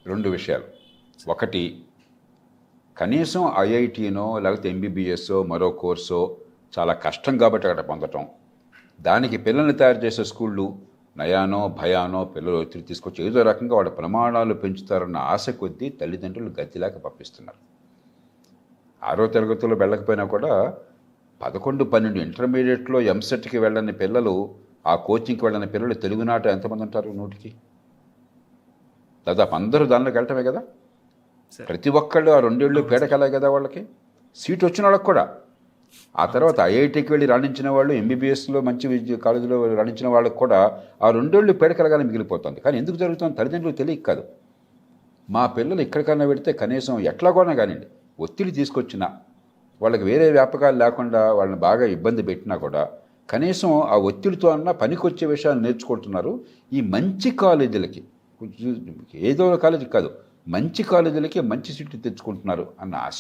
2 విషయాలు. ఒకటి, కనీసం ఐఐటీనో లేకపోతే ఎంబీబీఎస్ఓ మరో కోర్సో చాలా కష్టం కాబట్టి అక్కడ పొందటం, దానికి పిల్లల్ని తయారు చేసే స్కూళ్ళు నయానో భయానో పిల్లలు ఒత్తిడి తీసుకొచ్చి ఏదో రకంగా వాళ్ళ ప్రమాణాలు పెంచుతారన్న ఆశ కొద్దీ తల్లిదండ్రులు గతిలేక పంపిస్తున్నారు. 6వ తరగతిలో వెళ్ళకపోయినా కూడా 11, 12 ఇంటర్మీడియట్లో ఎంసెట్కి వెళ్ళని పిల్లలు, ఆ కోచింగ్కి వెళ్ళని పిల్లలు తెలుగునాట ఎంతమంది ఉంటారు? 100కి దాదాపు అందరూ దానిలోకి వెళ్ళటమే కదా. ప్రతి ఒక్కళ్ళు ఆ 2 ఏళ్ళు పీడకలే కదా వాళ్ళకి. సీట్ వచ్చిన వాళ్ళకి కూడా ఆ తర్వాత ఐఐటీకి వెళ్ళి రాణించిన వాళ్ళు, ఎంబీబీఎస్లో మంచి కాలేజీలో రాణించిన వాళ్ళకి కూడా ఆ 2 ఏళ్ళు పీడకలగానే మిగిలిపోతుంది. కానీ ఎందుకు జరుగుతుంది? తల్లిదండ్రులకు తెలియక కాదు. మా పిల్లలు ఎక్కడికైనా పెడితే కనీసం ఎట్లాగోనా కానివ్వండి, ఒత్తిడి తీసుకొచ్చినా, వాళ్ళకి వేరే వ్యాపకాలు లేకుండా వాళ్ళని బాగా ఇబ్బంది పెట్టినా కూడా కనీసం ఆ ఒత్తిడితో అన్నా పనికొచ్చే విషయాలు నేర్చుకుంటున్నారు. ఈ మంచి కాలేజీలకి, ఏదో కాలేజీకి కాదు, మంచి కాలేజీలకి మంచి సీట్లు తెచ్చుకుంటున్నారు అన్న ఆశ.